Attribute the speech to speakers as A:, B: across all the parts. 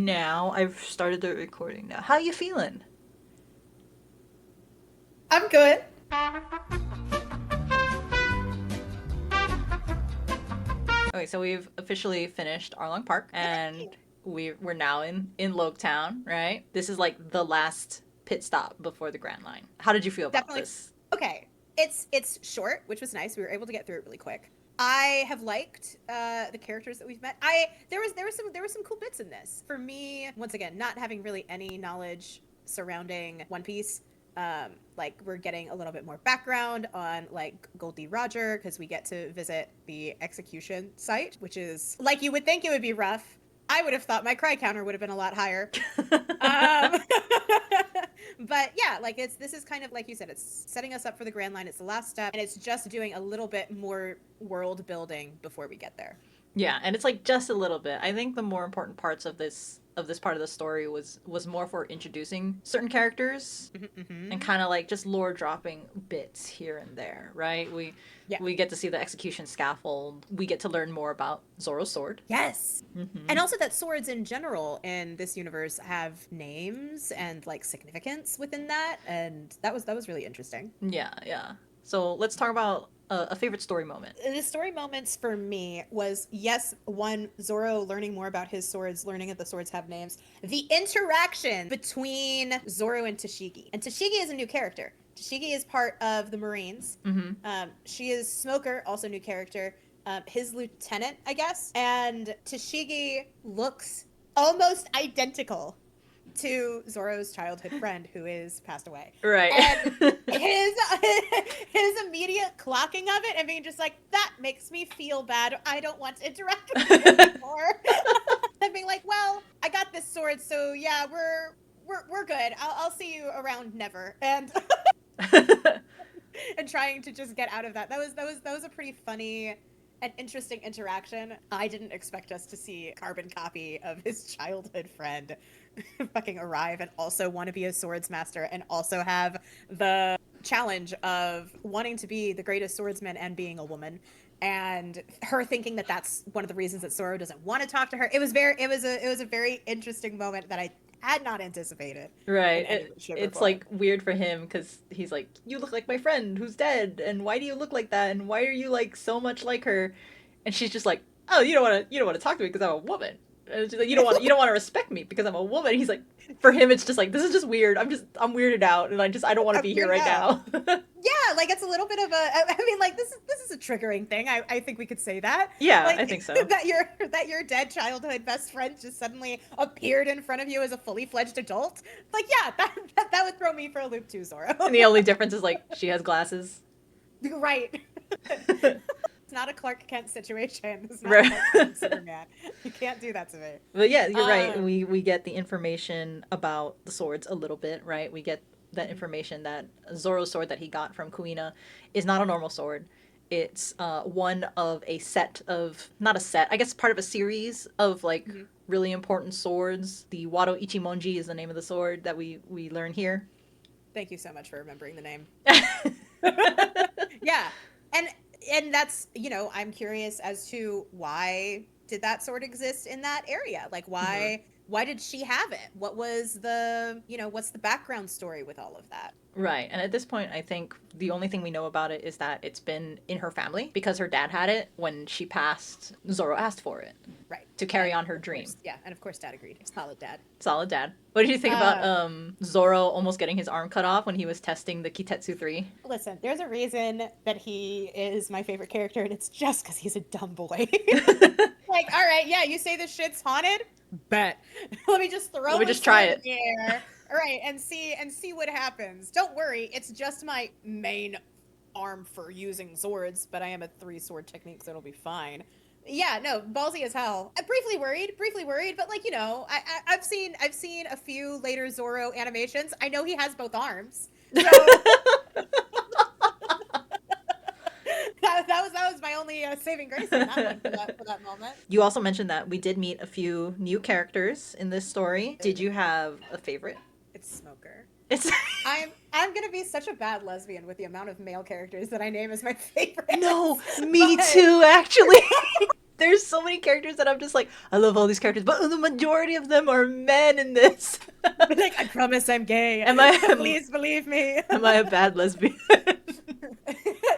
A: now. I've started the recording now. How you feeling?
B: I'm good.
A: Okay, so we've officially finished Arlong Park, and
B: Yay.
A: we're now in Logue Town, right? This is like the last pit stop before the Grand Line. How did you feel about
B: Definitely.
A: this?
B: Okay. It's short, which was nice. We were able to get through it really quick. I have liked the characters that we've met. I there was some cool bits in this. For me, once again, not having really any knowledge surrounding One Piece, like we're getting a little bit more background on like Goldie Roger because we get to visit the execution site, which is like you would think it would be rough. I would have thought my cry counter would have been a lot higher. Um, but yeah, like this is kind of like you said, it's setting us up for the Grand Line. It's the last step, and it's just doing a little bit more world building before we get there.
A: Yeah, and it's like just a little bit. I think the more important parts of this part of the story was more for introducing certain characters and
B: Mm-hmm.
A: kind of like just lore dropping bits here and there, right?
B: Yeah.
A: We get to see the execution scaffold. We get to learn more about Zoro's sword.
B: Yes.
A: Mm-hmm.
B: And also that swords in general in this universe have names and like significance within that, and that was really interesting.
A: Yeah, yeah. So let's talk about a favorite story moment.
B: The story moments for me was yes, one, Zoro learning more about his swords, learning that the swords have names. The interaction between Zoro and Tashigi. And Tashigi is a new character. Tashigi is part of the Marines.
A: Mm-hmm.
B: She is Smoker, also new character. His lieutenant, I guess. And Tashigi looks almost identical to Zoro's childhood friend who is passed away.
A: Right.
B: And his his immediate clocking of it and being just like, that makes me feel bad. I don't want to interact with you anymore. And being like, well, I got this sword, so yeah, we're good. I'll see you around never. And and trying to just get out of that. That was a pretty funny and interesting interaction. I didn't expect us to see a carbon copy of his childhood friend fucking arrive and also want to be a swords master and also have the challenge of wanting to be the greatest swordsman and being a woman, and her thinking that that's one of the reasons that Zoro doesn't want to talk to her. It was a very interesting moment that I had not anticipated in
A: Right.
B: any shape or
A: It's
B: form.
A: like weird for him because he's like, you look like my friend who's dead, and why do you look like that, and why are you like so much like her? And she's just like, oh, you don't want to talk to me because I'm a woman. And she's like, you don't want to respect me because I'm a woman. He's like, for him, it's just like this is just weird. I'm weirded out, and I don't want to
B: I'm
A: be here
B: weirded
A: right
B: out.
A: now.
B: Yeah, like it's a little bit of a. I mean, like this is a triggering thing. I think we could say that.
A: Yeah, I
B: Like
A: think so.
B: that your dead childhood best friend just suddenly appeared in front of you as a fully fledged adult. Like, yeah, that would throw me for a loop too, Zoro.
A: And the only difference is like she has glasses.
B: Right. It's not a Clark Kent situation. It's not
A: Right.
B: Clark Kent and Superman. You can't do that to me.
A: But yeah, you're right.
B: Um.
A: We get the information about the swords a little bit, right? We get that
B: Mhm,
A: information that Zoro's sword that he got from Kuina is not a normal sword. It's one of a set of not a set, I guess part of a series of like
B: mhm.
A: really important swords. The Wado Ichimonji is the name of the sword that we learn here.
B: Thank you so much for remembering the name. Yeah. And that's, I'm curious as to why did that sword exist in that area? Like
A: Mhm.
B: why did she have it? What was what's the background story with all of that?
A: Right. And at this point, I think the only thing we know about it is that it's been in her family because her dad had it when she passed. Zoro asked for it
B: Right.
A: to carry
B: And
A: on her
B: of
A: dream.
B: course, yeah, and of course dad agreed. Solid dad.
A: Solid dad. What did you think about
B: Uh
A: Zoro almost getting his arm cut off when he was testing the Kitetsu 3?
B: Listen, there's a reason that he is my favorite character, and it's just because he's a dumb boy. Like, all right, yeah, you say this shit's haunted? Bet. Let me just
A: Let
B: throw
A: me
B: the
A: just try
B: sword in
A: it.
B: the air. All right, and see what happens. Don't worry, it's just my main arm for using swords, but I am a three sword technique, so it'll be fine. Yeah, no, ballsy as hell. I'm briefly worried, but like I've seen a few later Zoro animations. I know he has both arms, so that was my only saving grace on that one for that moment.
A: You also mentioned that we did meet a few new characters in this story. Did you have a favorite?
B: It's Smoker.
A: It's
B: I'm gonna be such a bad lesbian with the amount of male characters that I name as my
A: no,
B: favorites.
A: me
B: But
A: too, actually. There's so many characters that I'm just like, I love all these characters, but the majority of them are men in this.
B: Like, I promise I'm gay.
A: Am I
B: Please believe me.
A: am I a bad lesbian?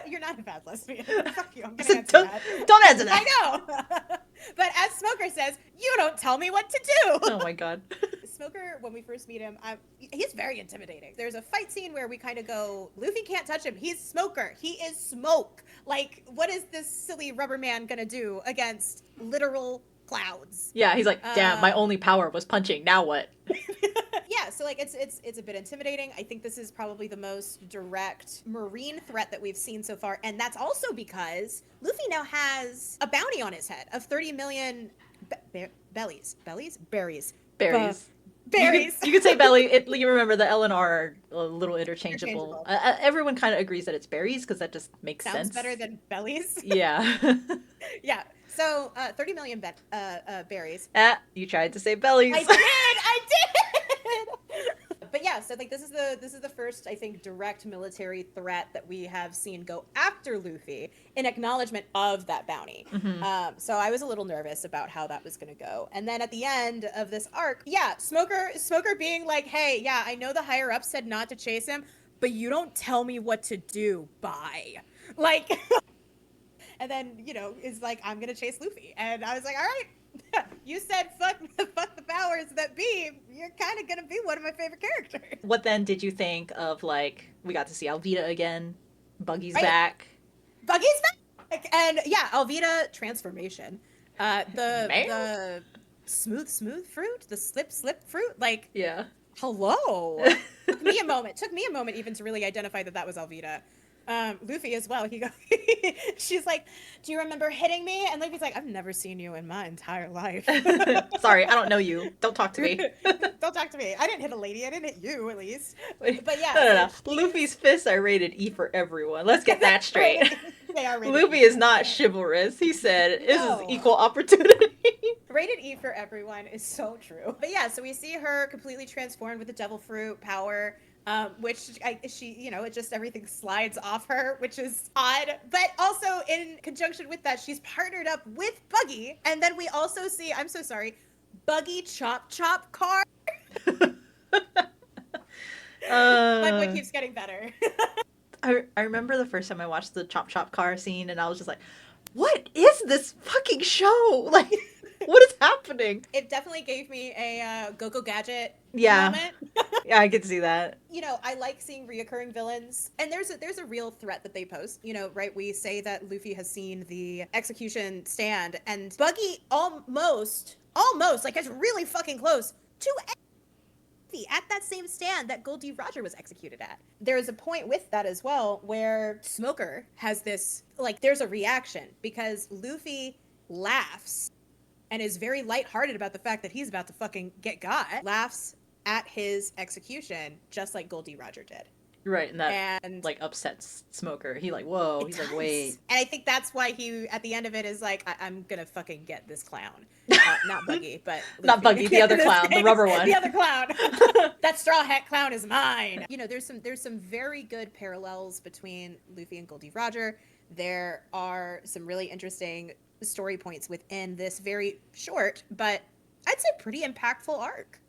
B: You're not a bad lesbian. Fuck you. I'm
A: I
B: gonna
A: said,
B: answer
A: don't,
B: that.
A: don't answer
B: I
A: that.
B: know. But as Smoker says, you don't tell me what to do.
A: Oh my god.
B: Smoker, when we first meet him, he's very intimidating. There's a fight scene where we kind of go, Luffy can't touch him. He's Smoker. He is smoke. Like, what is this silly rubber man gonna do against literal clouds?
A: Yeah, he's like, damn, my only power was punching. Now what?
B: Yeah, so like it's a bit intimidating. I think this is probably the most direct marine threat that we've seen so far, and that's also because Luffy now has a bounty on his head of 30 million berries.
A: Berries.
B: Berries.
A: You could say belly. You remember the L and R are a little interchangeable.
B: Interchangeable.
A: Everyone kind of agrees that it's berries because that just makes
B: Sounds
A: sense.
B: better than bellies.
A: Yeah.
B: Yeah. So 30 million berries.
A: You tried to say bellies.
B: I did. But yeah, so like this is the first, I think, direct military threat that we have seen go after Luffy in acknowledgement of that bounty.
A: Mm-hmm.
B: So I was a little nervous about how that was going to go. And then at the end of this arc, yeah, Smoker being like, hey, yeah, I know the higher up said not to chase him, but you don't tell me what to do. Bye. Like, and then, you know, is like, I'm going to chase Luffy. And I was like, all right. You said fuck the powers that be. You're kind of gonna be one of my favorite characters.
A: What then did you think of, like, we got to see Alvida again, Buggy's
B: Right.
A: back.
B: Buggy's back, and yeah, Alvida transformation. The smooth fruit, the slip fruit. Like,
A: Yeah.
B: hello. Took me a moment even to really identify that was Alvida. Luffy as well. He goes, she's like, do you remember hitting me? And Luffy's like, I've never seen you in my entire life.
A: Sorry, I don't know you. Don't talk to me.
B: Don't talk to me. I didn't hit a lady. I didn't hit you, at least.
A: Wait,
B: But yeah.
A: No. Luffy's fists are rated E for everyone. Let's get that straight.
B: They are rated
A: Luffy
B: E
A: is
B: for
A: not
B: everyone.
A: chivalrous. He said, this
B: No.
A: is equal opportunity.
B: Rated E for everyone is so true. But yeah, so we see her completely transformed with the devil fruit power. Which she, you know, it just everything slides off her, which is odd. But also in conjunction with that, she's partnered up with Buggy, and then we also see, I'm so sorry, Buggy Chop car. My boy keeps getting better.
A: I remember the first time I watched the Chop car scene, and I was just like, what is this fucking show? Like, what is happening?
B: It definitely gave me a Go-Go Gadget
A: Yeah.
B: moment.
A: Yeah, I could see that.
B: You know, I like seeing reoccurring villains, and there's a real threat that they pose. You know, right? We say that Luffy has seen the execution stand, and Buggy almost, like, is really fucking close to at that same stand that Goldie Roger was executed at. There's a point with that as well where Smoker has this, like, there's a reaction because Luffy laughs and is very lighthearted about the fact that he's about to fucking get got. Laughs at his execution just like Goldie Roger did.
A: Right, and that,
B: And
A: like, upsets Smoker. He, like, whoa. He's like, wait.
B: And I think that's why he, at the end of it, is like, I'm gonna fucking get this clown. Not Buggy, but Luffy.
A: Not Buggy, the other clown, the rubber one.
B: The other clown. That straw hat clown is mine. You know, there's some very good parallels between Luffy and Goldie Roger. There are some really interesting story points within this very short, but I'd say pretty impactful arc.